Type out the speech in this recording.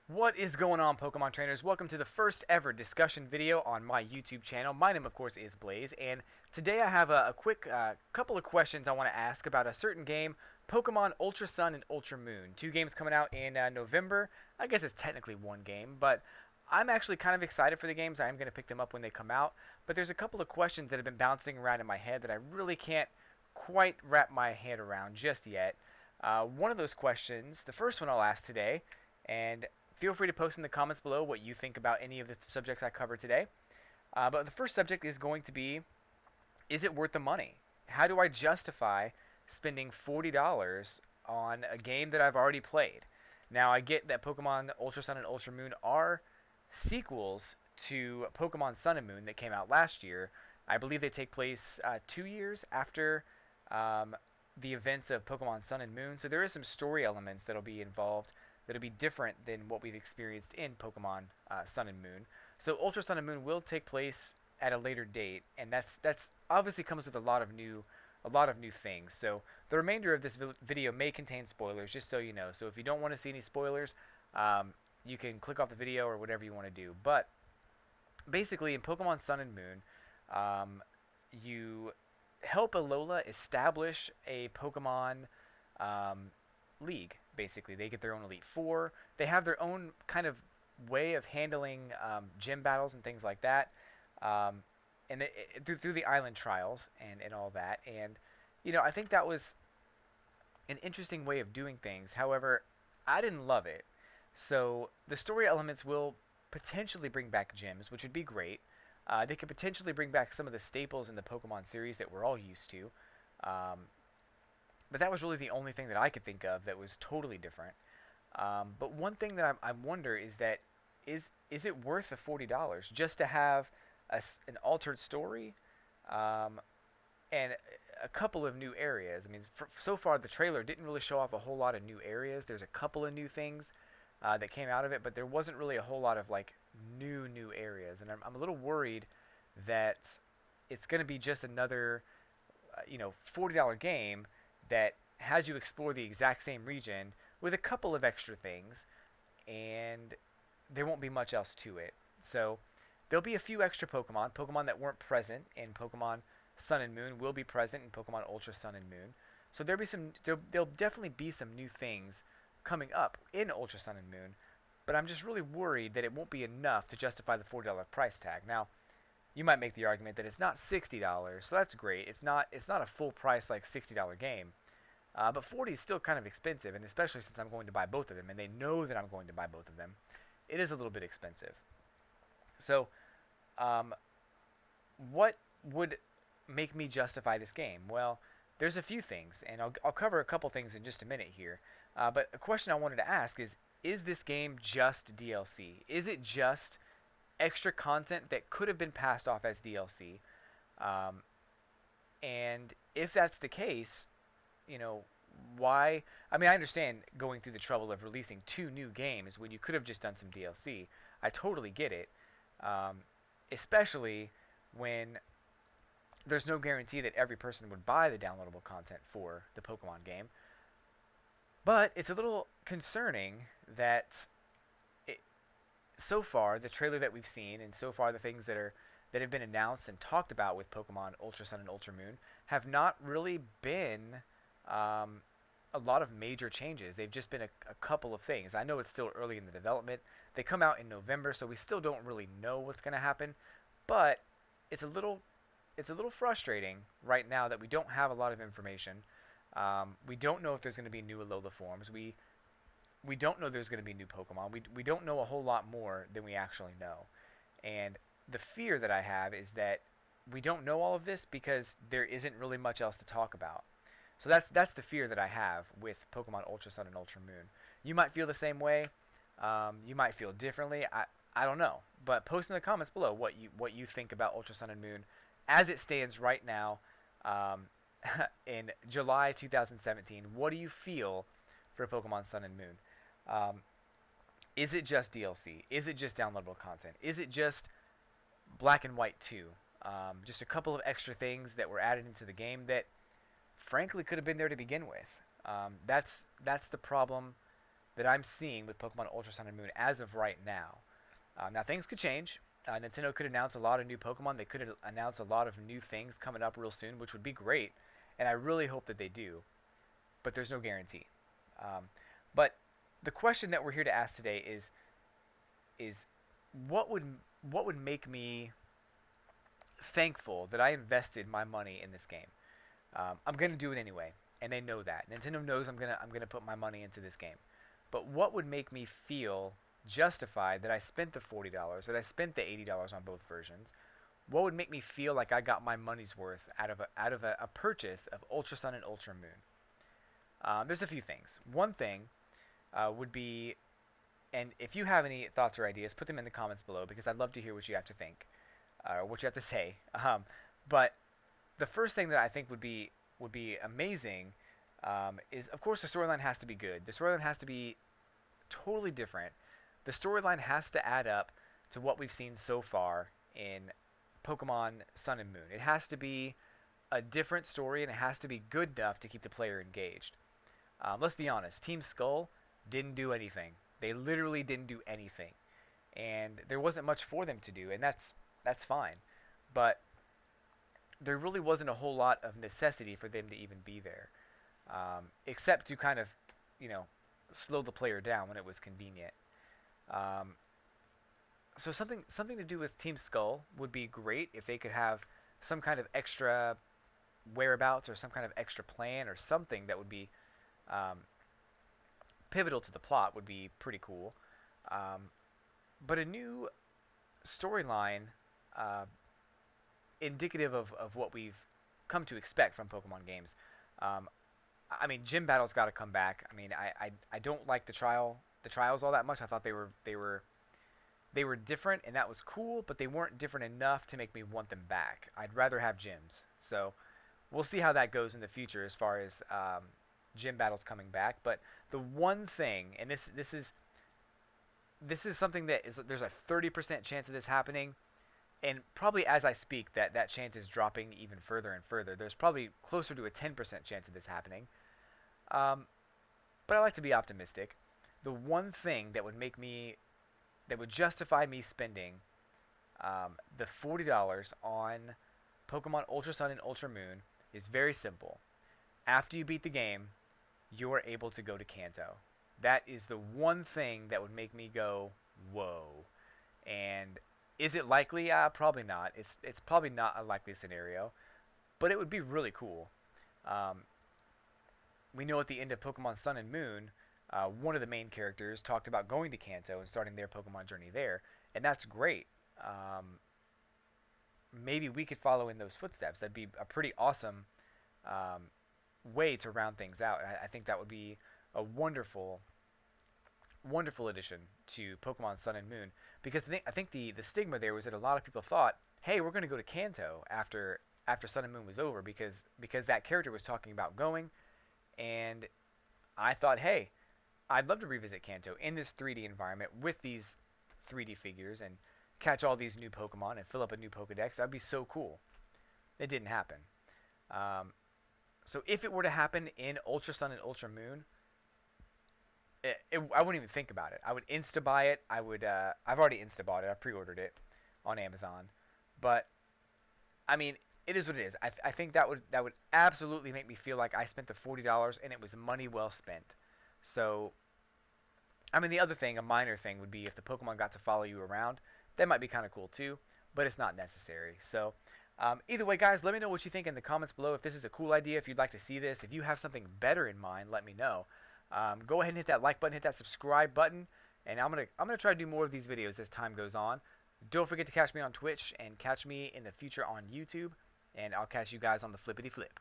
What is going on, Pokemon trainers? Welcome to the first ever discussion video on my YouTube channel. My name, of course, is Blaze, and today I have a quick couple of questions I want to ask about a certain game, Pokemon Ultra Sun and Ultra Moon. Two games coming out in November. I guess it's technically one game, but I'm actually kind of excited for the games. I am going to pick them up when they come out, but there's a couple of questions that have been bouncing around in my head that I really can't quite wrap my head around just yet. One of those questions, the first one I'll ask today, and feel free to post in the comments below what you think about any of the subjects I covered today. But the first subject is going to be, is it worth the money? How do I justify spending $40 on a game that I've already played? Now, I get that Pokemon Ultra Sun and Ultra Moon are sequels to Pokemon Sun and Moon that came out last year. I believe they take place 2 years after um, the events of Pokemon Sun and Moon. So there is some story elements that'll be involved that'll be different than what we've experienced in Pokemon Sun and Moon. So Ultra Sun and Moon will take place at a later date, and that's obviously comes with a lot of new things. So the remainder of this video may contain spoilers, just so you know. So if you don't want to see any spoilers, um, you can click off the video or whatever you want to do. But basically, in Pokemon Sun and Moon, you help Alola establish a Pokemon um, league. Basically, they get their own Elite Four. They have their own kind of way of handling gym battles and things like that, um, and through the island trials and all that. And I think that was an interesting way of doing things. However, I didn't love it. So the story elements will potentially bring back gyms, which would be great. They could potentially bring back some of the staples in the Pokemon series that we're all used to. Um, but that was really the only thing that I could think of that was totally different. But one thing that I wonder is that is it worth the $40 just to have an altered story um, and a couple of new areas? I mean, so far the trailer didn't really show off a whole lot of new areas. There's a couple of new things that came out of it, but there wasn't really a whole lot of like new areas, and I'm a little worried that it's going to be just another $40 game that has you explore the exact same region with a couple of extra things, and there won't be much else to it. So there'll be a few extra Pokemon. Pokemon that weren't present in Pokemon Sun and Moon will be present in Pokemon Ultra Sun and Moon. So there'll definitely be some new things coming up in Ultra Sun and Moon, but I'm just really worried that it won't be enough to justify the $40 price tag. Now, you might make the argument that it's not $60, so that's great. It's not a full price like $60 game, but 40 is still kind of expensive, and especially since I'm going to buy both of them, and they know that I'm going to buy both of them, it is a little bit expensive. So, um, what would make me justify this game? Well, there's a few things, and I'll cover a couple things in just a minute here. But a question I wanted to ask is this game just DLC? Is it just extra content that could have been passed off as DLC? Um, and if that's the case, you know, why? I mean, I understand going through the trouble of releasing two new games when you could have just done some DLC. I totally get it, um, especially when there's no guarantee that every person would buy the downloadable content for the Pokemon game. But it's a little concerning that it, so far the trailer that we've seen and so far the things that have been announced and talked about with Pokemon Ultra Sun and Ultra Moon have not really been um, a lot of major changes. They've just been a couple of things. I know it's still early in the development. They come out in November, so we still don't really know what's going to happen. But it's a little it's a little frustrating right now that we don't have a lot of information. We don't know if there's going to be new Alola forms. We don't know there's going to be new Pokemon. We don't know a whole lot more than we actually know. And the fear that I have is that we don't know all of this because there isn't really much else to talk about. So that's the fear that I have with Pokemon Ultra Sun and Ultra Moon. You might feel the same way. You might feel differently. I don't know. But post in the comments below what you think about Ultra Sun and Moon as it stands right now um, in July 2017. What do you feel for Pokemon Sun and Moon? Um, is it just DLC? Is it just downloadable content? Is it just Black and White 2? Just a couple of extra things that were added into the game that frankly could have been there to begin with. That's the problem that I'm seeing with Pokemon Ultra Sun and Moon as of right now. Now things could change. Nintendo could announce a lot of new Pokemon. They could announce a lot of new things coming up real soon, which would be great. And I really hope that they do. But there's no guarantee. Um, but the question that we're here to ask today is what would what would make me thankful that I invested my money in this game? I'm gonna do it anyway, and they know that. Nintendo knows I'm gonna put my money into this game. But what would make me feel justified that I spent the $40, that I spent the $80 on both versions? What would make me feel like I got my money's worth out of a purchase of Ultra Sun and Ultra Moon? There's a few things. One thing would be, and if you have any thoughts or ideas, put them in the comments below because I'd love to hear what you have to think or what you have to say. But the first thing that I think would be amazing is, of course, the storyline has to be good. The storyline has to be totally different. The storyline has to add up to what we've seen so far in Pokemon Sun and Moon. It has to be a different story, and it has to be good enough to keep the player engaged. Let's be honest, Team Skull didn't do anything. They literally didn't do anything, and there wasn't much for them to do, and that's fine. But there really wasn't a whole lot of necessity for them to even be there, except to kind of, you know, slow the player down when it was convenient. Um, so something to do with Team Skull would be great if they could have some kind of extra whereabouts or some kind of extra plan or something that would be um, pivotal to the plot would be pretty cool. Um, but a new storyline uh, indicative of what we've come to expect from Pokemon games. Um, I mean, gym battles got to come back. I mean, I don't like the trials all that much. I thought they were different and that was cool, but they weren't different enough to make me want them back. I'd rather have gyms. So we'll see how that goes in the future as far as gym battles coming back. But the one thing, and this is something that is there's a 30% chance of this happening, and probably as I speak, that chance is dropping even further and further. There's probably closer to a 10% chance of this happening. Um, but I like to be optimistic. The one thing that would justify me spending the $40 on Pokemon Ultra Sun and Ultra Moon is very simple. After you beat the game, you are able to go to Kanto. That is the one thing that would make me go, whoa. And is it likely? Probably not. It's probably not a likely scenario, but it would be really cool. Um, we know at the end of Pokemon Sun and Moon, one of the main characters talked about going to Kanto and starting their Pokemon journey there, and that's great. Maybe we could follow in those footsteps. That'd be a pretty awesome um, way to round things out. I think that would be a wonderful addition to Pokemon Sun and Moon because I think the stigma there was that a lot of people thought, hey, we're going to go to Kanto after Sun and Moon was over because that character was talking about going, and I thought, hey, I'd love to revisit Kanto in this 3D environment with these 3D figures and catch all these new Pokemon and fill up a new Pokedex. That'd be so cool. It didn't happen. Um, so if it were to happen in Ultra Sun and Ultra Moon, I wouldn't even think about it. I would insta buy it. I would. I've already insta bought it. I pre-ordered it on Amazon. But I mean, it is what it is. I think that would absolutely make me feel like I spent the $40 and it was money well spent. So I mean, the other thing, a minor thing, would be if the Pokemon got to follow you around. That might be kind of cool too, but it's not necessary. So, either way, guys, let me know what you think in the comments below. If this is a cool idea, if you'd like to see this, if you have something better in mind, let me know. Go ahead and hit that like button, hit that subscribe button, and I'm gonna try to do more of these videos as time goes on. Don't forget to catch me on Twitch and catch me in the future on YouTube, and I'll catch you guys on the flippity flip.